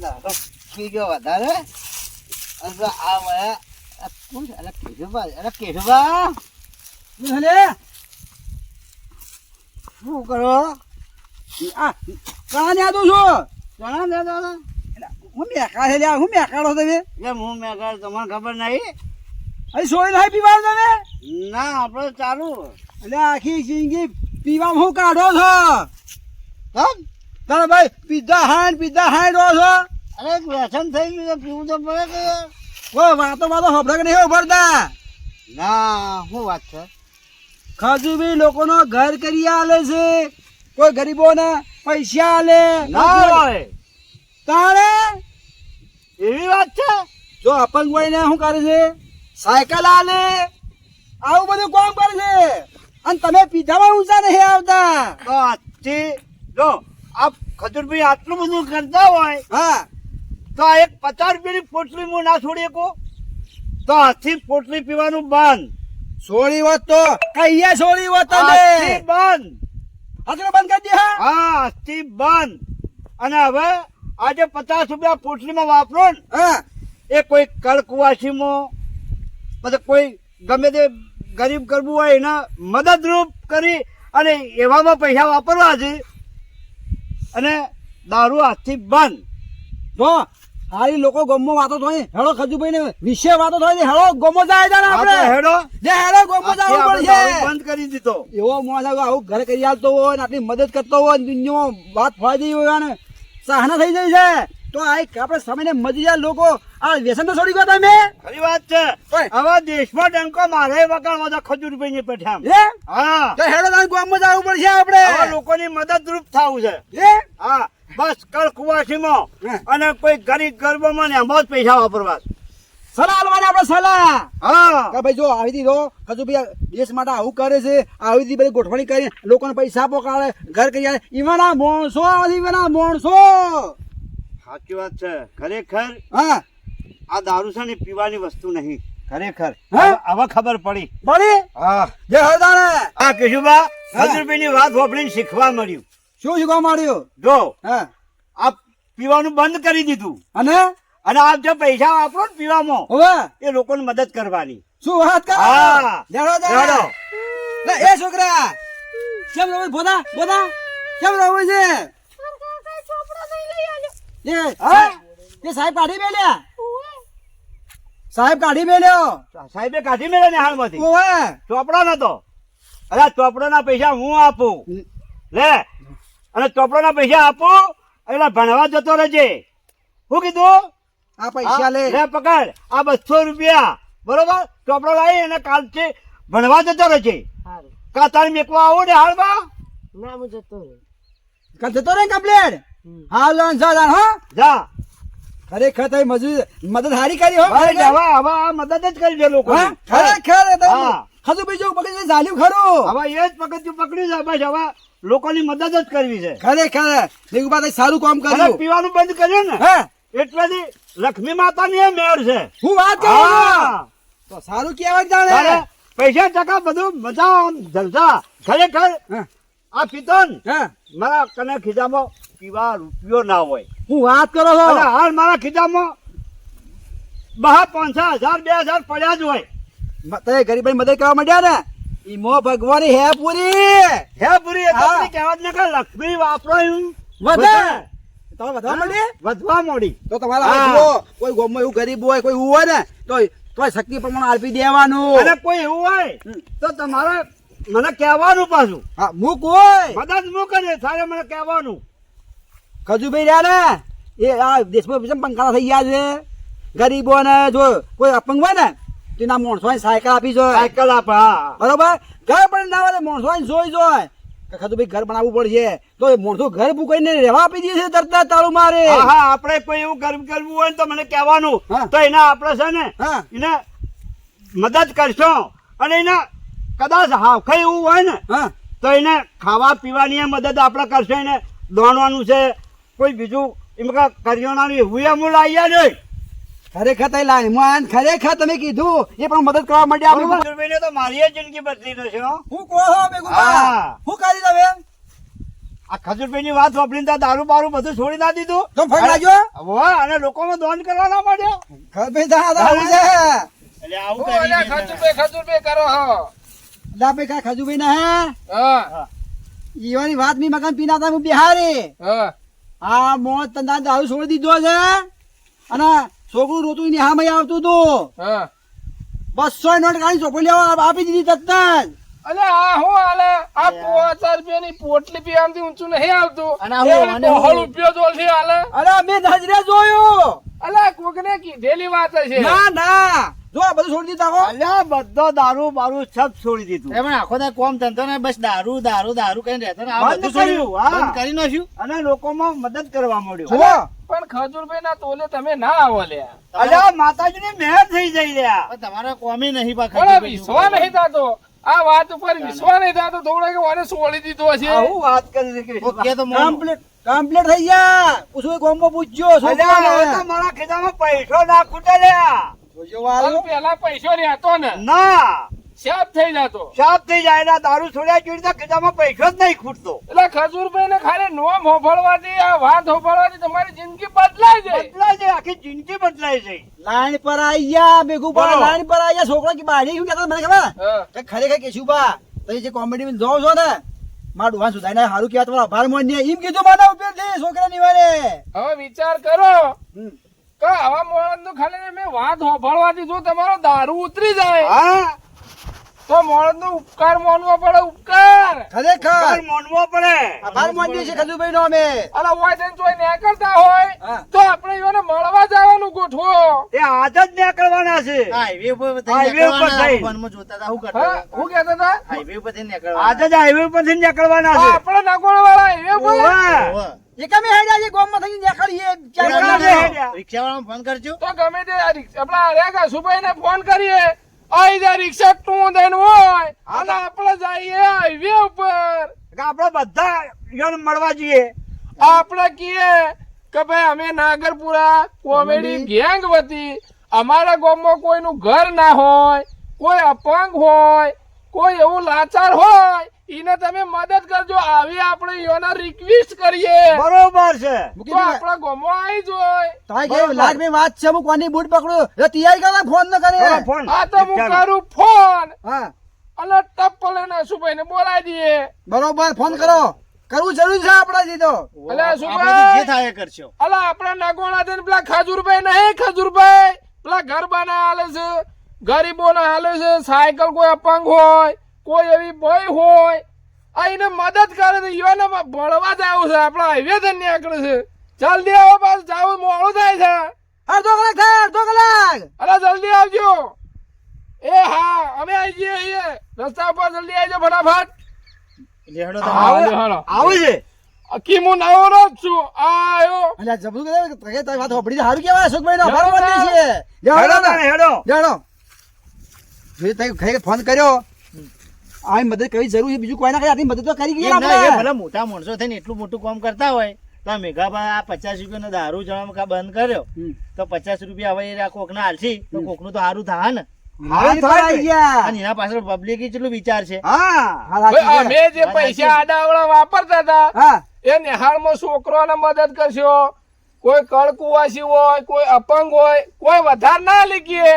દાડો ખીજો વધારે અને આ વયા કોણ અરે કેશવા હલે શું કરો આ કાં યાદો છો ઘણા ને દાદા હું મેકાડો છે લ્યા હું મેકાડો તમે એટલે હું મેં કહ્યું તમને ખબર નહીં અહીં સોય નહીં પીવાનું તમે ના આપણે ચાલુ એટલે આખી જિંદગી પીવામાં હું કાઢો છો હા તારે ભાઈ પીઝા હાઈન રહો છો અરે વ્યસન થઈ ગયું છે પીવું તો પડે કે કોઈ વાતો હબળક નહીં ઉભરતા ના શું વાત છે ખજૂરી લોકોનો ઘર કરી આલે છે કોઈ ગરીબોને પૈસા આલે ના હોય તારે એવી વાત છે જો અપંગ હોય ને શું કરે છે સાયકલ આલે આવું બધું કામ કરે છે અને તમે પીધામાં ઊંચા નહીં આવતા તો આજથી જો આપ ખજૂરભાઈ આટલું બધું કરતા હોય હા તો આ એક 50 રૂપિયાની પોટલી હું ના છોડી શકું તો આજથી પોટલી પીવાનું બંધ સોળી વાત તો કહીએ સોળી વાત આજથી તમે બંધ હજુ બંધ કરી દે હા આજથી બંધ અને હવે આજે 50 રૂપિયા પોટલીમાં વાપરો ને હા એ કોઈ કળકુવાસીમાં પછી કોઈ ગમે તે ગરીબ કરવું હોય એના મદદરૂપ કરી અને એવામાં પૈસા વાપરવા છે અને દારૂ આજથી બંધ જો હારી લોકો ગમો વાતો થાય હેડો ખજુભાઈ ને વિશે વાતો થાય હેડો ગમો જાય છે ને આપણે હેડો જે હેડો ગમો આજથી જવું આપણે પડશે દારૂ બંધ કરી દીધો એવો મોજ આવે આવું ઘર કરી આલતો હોય ને આટલી મદદ કરતો હોય ને દુનિયામાં વાત ફાયદી હોય ને સહના થઈ જાય છે તો આ આપણે સમયને મજિયા લોકો આ વ્યસન તો છોડી ગયો તમે ખરી વાત છે ઓય. હવે દેશમાં ડંકો મારે વગાડવા તો ખજૂરભાઈ ની પેઠામ એ હા તો હેડો તાર ગમો જવું પડશે આપણે હવે લોકોની મદદરૂપ થવું છે એ હા બસ કળકુવાસીમાં હે. અને કોઈ ગરીબ ગરબોમાં ને એમાં જ પૈસા વાપરવા છે. સલાહ આલવાની આપણે સલાહ હા કે ભાઈ જો આવી દી હજુ ભાઈ દેશ માટે આવું કરે છે આવી દી બધી ગોઠવણી કરી લોકોને પૈસા પોકાડે ઘર કરી આલે ઈવાના માણસો ઈવાના માણસો સાચી વાત છે ખરેખર હા આ દારૂ છે ને પીવાની વસ્તુ નહીં ખરેખર હે? હવે ખબર પડી બળી હા જે હરદાને હા કેશુભા હા. ખજૂરભાઈ ની વાત વાપરીને શીખવા મળ્યું શું શીખવા માંડ્યું જો હા આ પીવાનું બંધ કરી દીધું અને અને આપ જો પૈસા વાપરો ને પીવામાં હવે એ લોકોને મદદ કરવાની શું વાત કરે હા. દેડો દેડો. લે એ છોકરા કેમ રહો બોધા બોધા કેમ રહો છે એ હા એ સાહેબ કાઢી મેલ્યા સાહેબ કાઢી મેલ્યો સાહેબે કાઢી મેળ્યા ને હાલમાંથી ઓવે ચોપડો નતો અરે ચોપડાના પૈસા હું આપું લે અને ચોપડાના પૈસા આપું એટલે ભણવા જતો રહેજે શું કીધું આ પૈસા લે લે પકડ આ 200 રૂપિયા બરોબર ચોપડો લાવી અને કાલથી ભણવા જતો રહેજે કાતાર મેકવા આવો ને હાલમાં કાલ જતો રે કમ્પ્લેટ હા લોન જા હા જા ખરેખર તમે મદદ હારી કરી હો ભાઈ હવે હવે આ મદદ જ કરી દે લોકો હા ખરેખર હા. હજુ બીજું પકડી ઝાલ્યું ખરું હવે એ જ પગથિયું પકડ્યું છે બસ હવે લોકોની મદદ જ કરવી છે ખરેખર નિગુબા સારું કામ અને કર્યું પીવાનું બંધ કર્યું ને હા એટલેથી લક્ષ્મી માતાની એ મેળ છે હું વાત કરું હા. તો સારું કહેવાય તારે જાણે પૈસા ટકા બધું મજા આમ જલસા ખરેખર હા આ પીતો ને હા મારા કને ખીજામાં પીવા રૂપિયો ના હોય હું વાત કરો છો અને હાલ મારા ખીજામાં 500,000 પડ્યા જ હોય તમે ગરીબાઈ મદદ કરવા માંડ્યા ને ઈ મો ભગવાન હે પૂરી હે પૂરી એ તો હા. આપણી કહેવત ને કે લક્ષ્મી વાપરો એમ વધે તમે વધવા માંડી વધવા મોડી તો તમારા હા. જુઓ કોઈ ગામમાં એવું ગરીબ હોય કોઈ એવું હોય ને તો શક્તિ પ્રમાણે આપી દેવાનું અને કોઈ એવું હોય તો તમારે મને કહેવાનું પાછું હા હું કોઈ મદદ હું કરે તારે મને કહેવાનું ખજુભાઈ રહ્યા ને એ આ દેશમાં બીજા પંખાના થઈ ગયા છે ગરીબોને જો કોઈ અપંગ હોય ને તેના માણસો સાયકલ આપી જોઈએ સાયકલ આપ હા બરોબર ઘર પણ ના હોય માણસો જોઈ જોય કે ખજુભાઈ ઘર બનાવવું પડશે તો એ માણસો ઘર ભૂકાઈને રહેવા આપી દે છે તરત તાળું મારે હા હા આપણે કોઈ એવું કરવું હોય ને તો મને કહેવાનું હા. તો એના આપણે છે ને હા એને મદદ કરશો અને એને કદાચ હાવખાઈ એવું હોય ને હા તો એને ખાવા પીવાની મદદ આપણે કરશો એને દોણવાનું છે કોઈ બીજું એમાં કરિયાણાનું એવું એમ લાવી આલે ખરેખર તઈ લાઈન ખરેખર તમે કીધું એ પણ મદદ કરવા માટે આપણે ખજૂરભાઈને તો મારી જિંદગી બદલી જશે હો. હું કહો છો ભેગું હા. હું કરી તમે આ ખજૂરભાઈ ની વાત વાપરીને તો દારૂ બારૂ બધું છોડી ના દીધું તો ફળ લાગ્યો વાહ અને લોકોમાં દોન કરવા ના માંડ્યો ખબર આવું છે એટલે આવું હું અલ્યા ખજૂરભાઈ કરો હો લા ભાઈ કા ખજુભાઈ ના હા ઈવાની વાત મી મકાન પીનાતા હું બિહારી હા આ મોત તંદા દારૂ છોડી દીધો છે અને છોકરું રોતું ની હામે આવતું તું હા 200 નોટ કાઢી ચોપડી લેવા આપી દીધી તરત જ અલે આ હું આલે આ 5000 રૂપિયાની પોટલી પી આમથી ઊંચું નહીં આવતું અને આ હું- અને હું- 100 રૂપિયો જોલથી આલે અરે મેં નજરે જોયું અલે કોકને કીધેલી વાત છે ના ના જો આ બધું છોડી દીધા હો અલ્યા બધો દારૂ બારૂ સબ છોડી દીધું એમાં આખો દા કોમ ધંધો ને બસ દારૂ દારૂ દારૂ કઈ રહેતો ને આ બંધ બધું છોડ્યું. કર્યું, હા. બંધ કરી નાખ્યું. અને લોકોમાં મદદ કરવા માંડ્યો જુઓ પણ ખજૂરભાઈ ના તોલે તમે ના આવો લ્યા અલ્યા માતાજી ની મહેર થઈ જઈ રહ્યા પણ તમારા કોમે નહીં પા પણ આ વિશ્વાસ નહીં થતો આ વાત ઉપર વિશ્વાસ નહીં થતો થોડો કે મને છોડી દીધો છે આવું વાત કરી છે ઓકે તો મોનું. કમ્પ્લીટ થઈ ગયા પૂછો ગોમમાં પૂછજો અલ્યા હવે તો મારા ખિસ્સામાં પૈસો ના ખૂટે લ્યા પણ પેલા પૈસો રહેતો ને ના શાપ થઈ જતો સાફ થઈ જાય ના દારૂ છોડ્યા જોઈ તો ખિસ્સામાં પૈસો જ નહીં ખૂટતો એટલે ખજૂરભાઈ ને ખાલી નોમ હોભળવાથી આ વાત હોભળવાથી તમારી જિંદગી બદલાઈ જાય બદલાય છે આખી જિંદગી બદલાય છે લાઈન પર આઈ ગયા ભેગું પર બોલો. લાઈન પર આઈ ગયા છોકરા કે બાડી શું કહેતા મને ખબર હા. કે ખરેખર કેશું બા તમે જે કોમેડી માં જોવો છો ને મારું ડુહાન સુધાઈને હારું કહેવા તમારા આભાર માનીએ એમ કીધું મારા ઉપર થી છોકરા નિવારે હવે વિચાર કરો કે આવા મોણસ નું ખાલી મેં વાત હોભળવાથી જો તમારો દારૂ ઉતરી જાય હા તો મોણસ નો ઉપકાર માનવો પડે ઉપકાર ખરેખર માનવો પડે આભાર માનીએ છીએ ખજુભાઈ નો અમે અને હોય તેને જોઈ નીકળતા હોય હા. તો આપણે એને મળવા જવાનું ગોઠવો એ આજ જ નીકળવાના છે હાઈવે ઉપર થઈને હાઈવે ઉપર નીકળવાના. થઈને. વનમાં જોતા હતા શું કરતા હા હતા. હું કહેતા હતા હાઈવે ઉપર થઈને નીકળવાના. આજ જ હાઈવે ઉપરથી નીકળવાના છે આપણે નકોડ વાળા એ બોલે ઓવે. હોવે. એકામે હેડ્યા છે ગોમમાં થઈને નીકળીએ ચાલ એકામે ચાલ. હેડ્યા. રિક્ષાવાળાને ફોન કરજો. તો ગમે તે આપણા રેગા સુભાઈ ને ફોન કરીએ આઈ જા રિક્ષા ટું દઈને હોય અને આપણે જઈએ હાઈવે ઉપર કે આપણે બધા ઈયોને મળવા જઈએ આપણે કહીએ કે ભાઈ અમે નાગરપુરા કોમેડી ગેંગ વતી અમારા ગામમાં કોઈનું ઘર ના હોય કોઈ અપંગ હોય કોઈ એવું લાચાર હોય એને તમે મદદ કરજો આવી આપણે ઈયોને રિક્વેસ્ટ કરીએ બરોબર છે તો આપણા ગામમાં આવી જોય તારે કે લાખ ની વાત છે હું કોની બૂટ પકડું એ તૈયારી કરવા ફોન ન કરે કરો ફોન આ તો હું કરું ફોન હા અને ટપ લઈને સુભાઈ ને બોલાવી દઈએ બરોબર ફોન કરો કરવું જરૂરી છે આપણાથી તો અલે આપણે સુભાઈ જે થાય એ કરશો. અલા આપણા નાગોણા થઈને પેલા ખજૂરભાઈ નહીં ખજૂરભાઈ પેલા ઘર બના હાલે છે ગરીબો ના હાલે છે સાયકલ કોઈ અપંગ હોય કોઈ એવી ભાઈ હોય આ એને મદદ કરે તો ઈવાને ભણવા જ આવું છે આપણા હાઈવે થી નીકળે છે જલ્દી આવો પાછું જાવું મોડું થાય છે અડધો કલાક થાય અડધો કલાક અરે જલ્દી આવજો એ હા અમે આવી જઈએ અહીંયા રસ્તા પર જલ્દી આવજો ફટાફટ લેહડો હા, તમે. હાલો. આવું છે અકી હું નવો નો જ છું આયો અલ્યા જબરું કે તારી વાત હોભળી સારું કહેવાય અશોકભાઈ નો આભાર માનીએ છીએ હેડો હેડો તાણે, હેડો જાણો જો તે ખરેખર ફોન કર્યો આ મદદ કરવી જરૂર છે બીજું કોઈ ના કઈ આટલી મદદ તો કરી ગયા એમ ના, એ આપણે ભલે મોટા માણસો થઈને એટલું મોટું કામ કરતા હોય તો આ મેઘાભાઈ આ 50 રૂપિયાનો દારૂ જણાવવા કા બંધ કર્યો તો 50 રૂપિયા હવે એ કોકને હાલશી તો કોકનું તો સારું થાય ને હાલ પર આવી ગયા અને એના પાછળ પબ્લિક કેટલું વિચાર છે હા હાલ સાચી ભાઈ, છે. અમે જે પૈસા આડાવડા વાપરતા હતા હા એ નિહાળમાં છોકરોને મદદ કરશો કોઈ કળકુવાસી હોય કોઈ અપંગ હોય કોઈ વધારે ના લીકીએ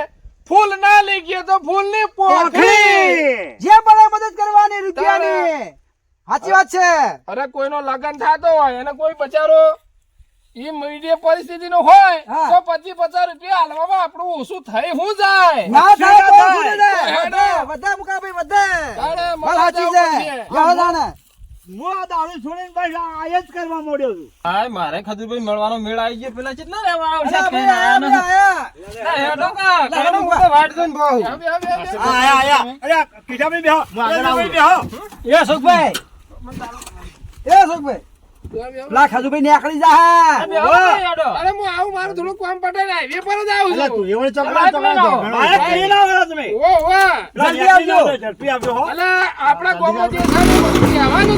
ફૂલ ના લીકીએ તો ફૂલ ની પોખરી જે બને મદદ કરવાની રૂપિયાની સાચી વાત છે અરે કોઈનો લગન થતો હોય અને કોઈ બચારો ઈ મીડિયા પરિસ્થિતિ નો હોય હા. તો 25-50 રૂપિયા હાલવામાં આપણું ઓછું થઈ હું જાય ના થાય તો થાય. શું ને? હેડો. વધે મુકા ભાઈ વધે તારે વાત મળવા સાચી જવું છે પડશે. જાઓ જાણે. હું આ દારૂ છોડીને બસ આ જ કરવા માંડ્યો છું હાય મારે ખજૂરભાઈ મળવાનો મેળ આવી ગયો પેલા કેટલા રહેવા આવશે અલા કઈ ભાઈ, ના આયા, આયા આયા. હેડો કા હેડો હું તો વાટ જોઈને બહુ હવે, હવે, હવે. આયા આયા અરે કિશાભાઈ બેહો હું આગળ આવું. કિશાભાઈ બેહો એ અશોકભાઈ એ અશોકભાઈ પેલા ખાજુભાઈ નીકળી જા બે આવો, હેડો. અરે હું આવું મારું થોડું કામ પટે ને હાઈવે પર જ આવું અલા, છું તું એવડે ચકલા અલા, ચકલા તમે ઘણો મારે છે. કઈ ના આવડે તમે ઓ વાહ લા, જલ્દી આવજો. ઝડપી આવજો હો અલા આપણા ગામમાં જે છે ને બધું કહેવાનું